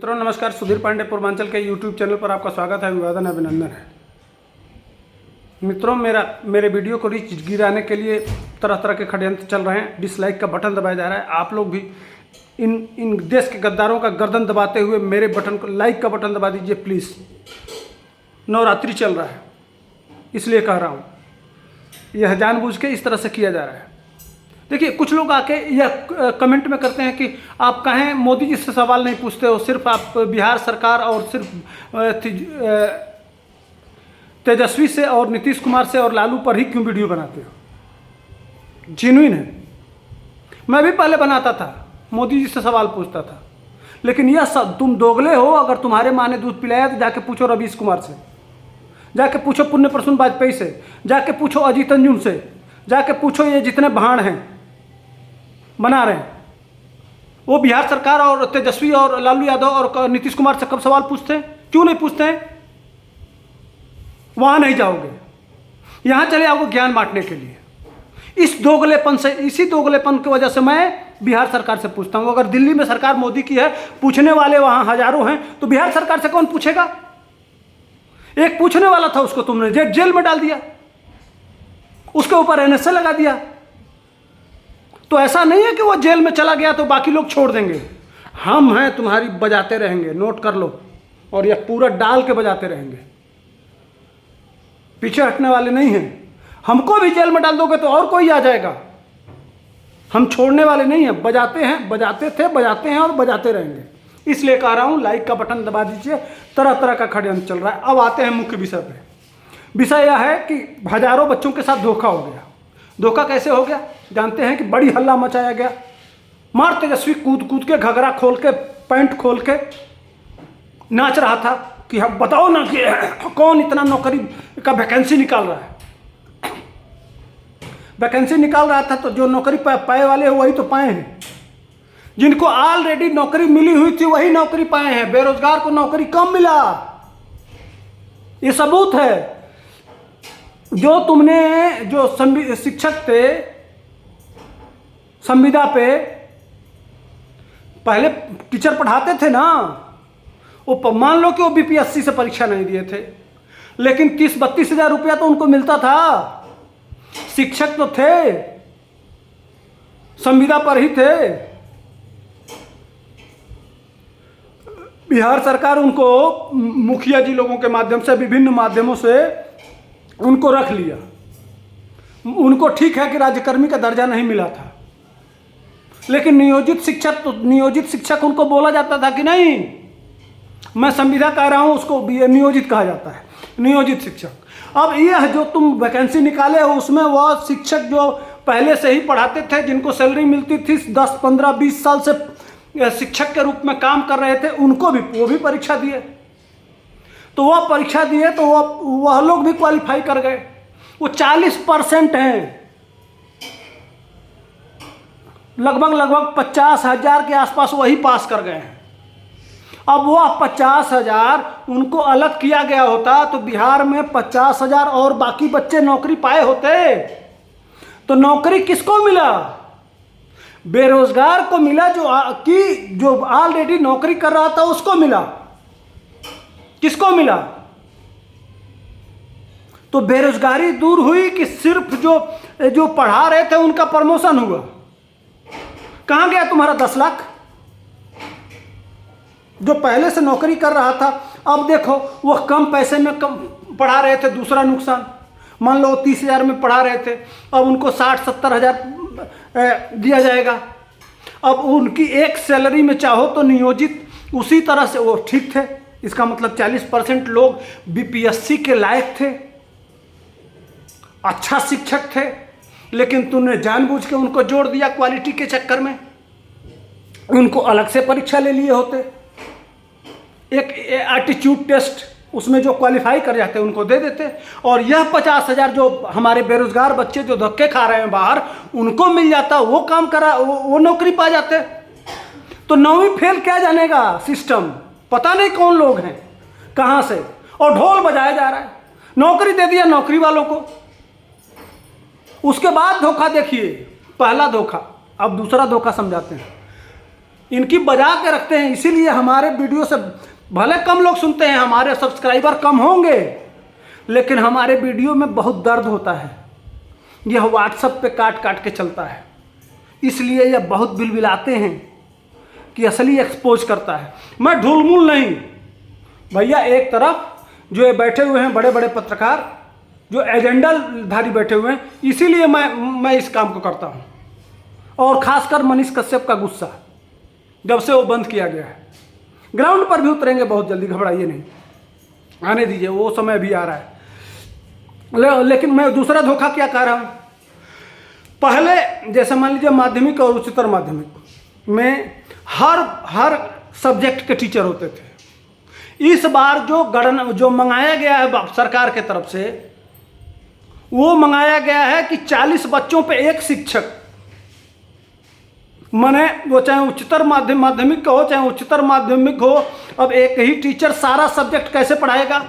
मित्रों नमस्कार। सुधीर पांडे पूर्वांचल के यूट्यूब चैनल पर आपका स्वागत है, अभिवादन अभिनंदन है। मित्रों मेरे वीडियो को रीच गिराने के लिए तरह तरह के षड्यंत्र चल रहे हैं। डिसलाइक का बटन दबाया जा रहा है। आप लोग भी इन देश के गद्दारों का गर्दन दबाते हुए मेरे बटन को लाइक का बटन दबा दीजिए प्लीज़। नवरात्रि चल रहा है इसलिए कह रहा हूँ, यह जानबूझ के इस तरह से किया जा रहा है। देखिए कुछ लोग आके यह कमेंट में करते हैं कि आप कहें मोदी जी से सवाल नहीं पूछते हो, सिर्फ आप बिहार सरकार और सिर्फ तेजस्वी से और नीतीश कुमार से और लालू पर ही क्यों वीडियो बनाते हो। जेन्युइन है, मैं भी पहले बनाता था, मोदी जी से सवाल पूछता था, लेकिन यह सब तुम दोगले हो। अगर तुम्हारे माँ ने दूध पिलाया तो जाके पूछो रवीश कुमार से, जाके पूछो पुण्य प्रसून वाजपेयी से, जाके पूछो अजीत अंजुम से, जाके पूछो ये जितने भाड़ हैं बना रहे हैं, वो बिहार सरकार और तेजस्वी और लालू यादव और नीतीश कुमार से कब सवाल पूछते हैं? क्यों नहीं पूछते हैं? वहां नहीं जाओगे, यहां चले आओगे ज्ञान बांटने के लिए। इस दोगलेपन से, इसी दोगलेपन की वजह से मैं बिहार सरकार से पूछता हूं। अगर दिल्ली में सरकार मोदी की है, पूछने वाले वहां हजारों हैं, तो बिहार सरकार से कौन पूछेगा? एक पूछने वाला था, उसको तुमने जेल में डाल दिया, उसके ऊपर एनएसए लगा दिया। तो ऐसा नहीं है कि वो जेल में चला गया तो बाकी लोग छोड़ देंगे। हम हैं तुम्हारी, बजाते रहेंगे, नोट कर लो, और यह पूरा डाल के बजाते रहेंगे, पीछे हटने वाले नहीं हैं। हमको भी जेल में डाल दोगे तो और कोई आ जाएगा, हम छोड़ने वाले नहीं हैं। बजाते हैं, बजाते थे, बजाते हैं और बजाते रहेंगे। इसलिए कह रहा हूं लाइक का बटन दबा दीजिए। तरह तरह का षड्यंत्र चल रहा है। अब आते हैं मुख्य विषय पे। विषय यह है कि हजारों बच्चों के साथ धोखा हो गया। धोखा कैसे हो गया जानते हैं कि बड़ी हल्ला मचाया गया। मार तेजस्वी कूद कूद के, घघरा खोल के, पैंट खोल के नाच रहा था कि हम बताओ ना कि कौन इतना नौकरी का वैकेंसी निकाल रहा है। वैकेंसी निकाल रहा था तो जो नौकरी पाए वाले हैं वही तो पाए हैं। जिनको ऑलरेडी नौकरी मिली हुई थी वही नौकरी पाए हैं। बेरोजगार को नौकरी कम मिला, ये सबूत है। जो तुमने जो शिक्षक थे संविदा पे, पहले टीचर पढ़ाते थे ना, वो मान लो कि वो बीपीएससी से परीक्षा नहीं दिए थे, लेकिन 30-32 हज़ार रुपया तो उनको मिलता था। शिक्षक तो थे, संविदा पर ही थे। बिहार सरकार उनको मुखिया जी लोगों के माध्यम से, विभिन्न माध्यमों से उनको रख लिया। उनको ठीक है कि राज्यकर्मी का दर्जा नहीं मिला था, लेकिन नियोजित शिक्षक उनको बोला जाता था कि नहीं, मैं संविदा कह रहा हूं, उसको नियोजित कहा जाता है, नियोजित शिक्षक। अब यह जो तुम वैकेंसी निकाले हो उसमें वह शिक्षक जो पहले से ही पढ़ाते थे, जिनको सैलरी मिलती थी, 10, 15, 20 साल से शिक्षक के रूप में काम कर रहे थे, उनको भी वो भी परीक्षा दिए। तो वह परीक्षा दिए तो वह लोग भी क्वालिफाई कर गए। वो 40% हैं, लगभग 50,000 के आसपास वही पास कर गए हैं। अब वह 50,000 उनको अलग किया गया होता तो बिहार में 50,000 और बाकी बच्चे नौकरी पाए होते। तो नौकरी किसको मिला? बेरोजगार को मिला, जो ऑलरेडी नौकरी कर रहा था उसको मिला। किसको मिला? तो बेरोजगारी दूर हुई कि सिर्फ जो पढ़ा रहे थे उनका प्रमोशन हुआ? कहां गया तुम्हारा 10 लाख जो पहले से नौकरी कर रहा था? अब देखो, वह कम पैसे में कम पढ़ा रहे थे, दूसरा नुकसान। मान लो 30,000 में पढ़ा रहे थे, अब उनको 60-70 हज़ार दिया जाएगा। अब उनकी एक सैलरी में चाहो तो नियोजित उसी तरह से वो ठीक थे। इसका मतलब 40% लोग बीपीएससी के लायक थे, अच्छा शिक्षक थे, लेकिन तूने जानबूझ के उनको जोड़ दिया क्वालिटी के चक्कर में। उनको अलग से परीक्षा ले लिए होते, एक एप्टीट्यूड टेस्ट, उसमें जो क्वालिफाई कर जाते उनको दे देते। और यह 50,000 जो हमारे बेरोजगार बच्चे जो धक्के खा रहे हैं बाहर, उनको मिल जाता, वो काम करा, वो नौकरी पा जाते। तो 9वीं फेल क्या जानेगा सिस्टम, पता नहीं कौन लोग हैं कहां से, और ढोल बजाया जा रहा है। नौकरी दे दिया नौकरी वालों को। उसके बाद धोखा देखिए, पहला धोखा, अब दूसरा धोखा समझाते हैं। इनकी बजा के रखते हैं। इसीलिए हमारे वीडियो से भले कम लोग सुनते हैं, हमारे सब्सक्राइबर कम होंगे, लेकिन हमारे वीडियो में बहुत दर्द होता है। यह व्हाट्सएप पे काट काट के चलता है, इसलिए यह बहुत बिलबिलाते हैं कि असली एक्सपोज करता है। मैं ढुलमुल नहीं भैया। एक तरफ जो ये बैठे हुए हैं बड़े बड़े पत्रकार, जो एजेंडाधारी बैठे हुए हैं, इसीलिए मैं इस काम को करता हूँ। और खासकर मनीष कश्यप का गुस्सा जब से वो बंद किया गया है। ग्राउंड पर भी उतरेंगे बहुत जल्दी, घबराइए नहीं, आने दीजिए, वो समय भी आ रहा है। लेकिन मैं दूसरा धोखा क्या कह रहा हूँ, पहले जैसे मान लीजिए माध्यमिक और उच्चतर माध्यमिक में हर सब्जेक्ट के टीचर होते थे। इस बार जो मंगाया गया है सरकार के तरफ से, वो मंगाया गया है कि 40 बच्चों पे एक शिक्षक, माने वो चाहे उच्चतर माध्यमिक का हो चाहे उच्चतर माध्यमिक हो, अब एक ही टीचर सारा सब्जेक्ट कैसे पढ़ाएगा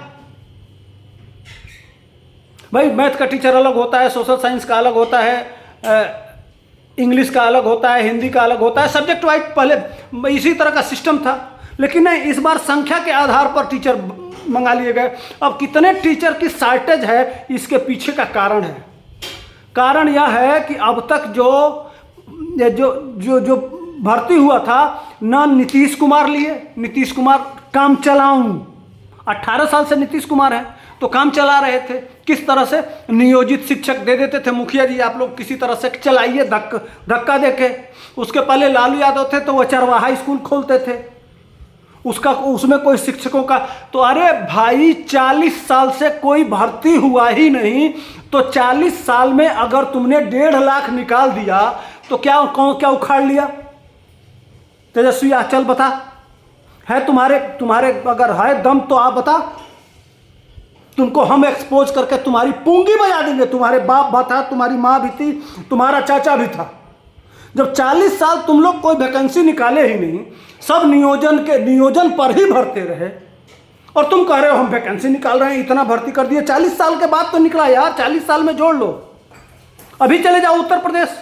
भाई? मैथ का टीचर अलग होता है, सोशल साइंस का अलग होता है, इंग्लिश का अलग होता है, हिंदी का अलग होता है, सब्जेक्ट वाइज पहले इसी तरह का सिस्टम था। लेकिन नहीं, इस बार संख्या के आधार पर टीचर मंगा लिए गए। अब कितने टीचर की शॉर्टेज है, इसके पीछे का कारण है। कारण यह है कि अब तक जो भर्ती हुआ था ना, नीतीश कुमार लिए। नीतीश कुमार काम चलाऊं, 18 साल से नीतीश कुमार है तो काम चला रहे थे। किस तरह से नियोजित शिक्षक दे देते थे, मुखिया जी आप लोग किसी तरह से चलाइए धक्का देके। उसके पहले लालू यादव थे तो वो चरवाहा स्कूल खोलते थे, उसमें कोई शिक्षकों का तो, अरे भाई 40 साल से कोई भर्ती हुआ ही नहीं, तो 40 साल में अगर तुमने 1.5 लाख निकाल दिया तो क्या उखाड़ लिया? तेजस्वी चल बता, है तुम्हारे अगर है दम तो आप बता, तुमको हम एक्सपोज करके तुम्हारी पूंगी बजा देंगे। तुम्हारे बाप भी था, तुम्हारी माँ भी थी, तुम्हारा चाचा भी था। जब 40 साल तुम लोग कोई वैकेंसी निकाले ही नहीं, सब नियोजन पर ही भरते रहे, और तुम कह रहे हो हम वैकेंसी निकाल रहे हैं, इतना भर्ती कर दिए। 40 साल के बाद तो निकला यार, 40 साल में जोड़ लो। अभी चले जाओ उत्तर प्रदेश,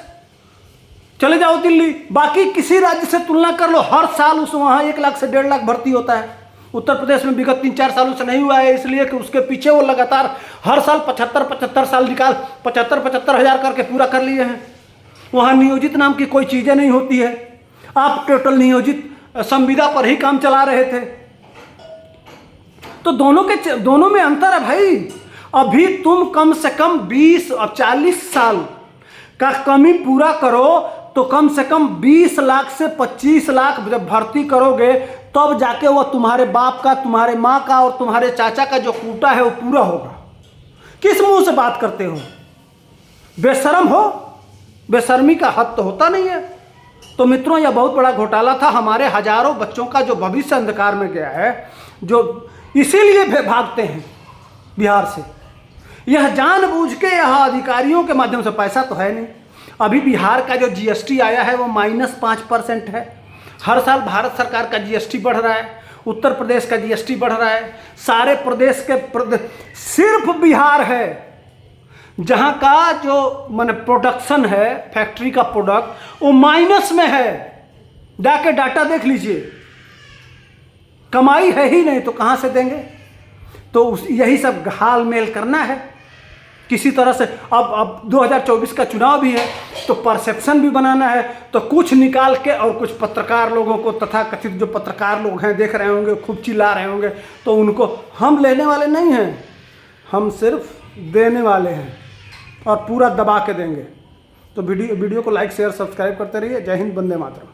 चले जाओ दिल्ली, बाकी किसी राज्य से तुलना कर लो, हर साल वहाँ 1 लाख से 1.5 लाख भर्ती होता है। उत्तर प्रदेश में विगत 3-4 सालों से नहीं हुआ है, इसलिए कि उसके पीछे वो लगातार हर साल 75 साल निकाल 75 हज़ार करके पूरा कर लिए हैं। वहाँ नियोजित नाम की कोई चीज़ें नहीं होती है। आप टोटल नियोजित संविदा पर ही काम चला रहे थे। तो दोनों में अंतर है भाई। अभी तुम कम से कम 40 साल का कमी पूरा करो तो कम से कम 20 लाख से 25 लाख जब भर्ती करोगे, तब जाके वो तुम्हारे बाप का, तुम्हारे माँ का और तुम्हारे चाचा का जो कोटा है वो पूरा होगा। किस मुंह से बात करते हो? बेशरम हो, बेशर्मी का हद तो होता नहीं है। तो मित्रों, यह बहुत बड़ा घोटाला था। हमारे हजारों बच्चों का जो भविष्य अंधकार में गया है, जो इसीलिए भागते हैं बिहार से। यह जानबूझ के यहाँ अधिकारियों के माध्यम से, पैसा तो है नहीं। अभी बिहार का जो जीएसटी आया है वो -5% है। हर साल भारत सरकार का जीएसटी बढ़ रहा है, उत्तर प्रदेश का जीएसटी बढ़ रहा है, सारे प्रदेश के सिर्फ बिहार है जहाँ का जो माने प्रोडक्शन है, फैक्ट्री का प्रोडक्ट, वो माइनस में है। जाके डाटा देख लीजिए, कमाई है ही नहीं तो कहाँ से देंगे? तो यही सब हाल मेल करना है किसी तरह से। अब 2024 का चुनाव भी है तो परसेप्शन भी बनाना है, तो कुछ निकाल के, और कुछ पत्रकार लोगों को, तथाकथित जो पत्रकार लोग हैं देख रहे होंगे, खूब चिल्ला रहे होंगे, तो उनको हम लेने वाले नहीं हैं, हम सिर्फ देने वाले हैं और पूरा दबा के देंगे। तो वीडियो को लाइक शेयर सब्सक्राइब करते रहिए। जय हिंद, वंदे मातरम।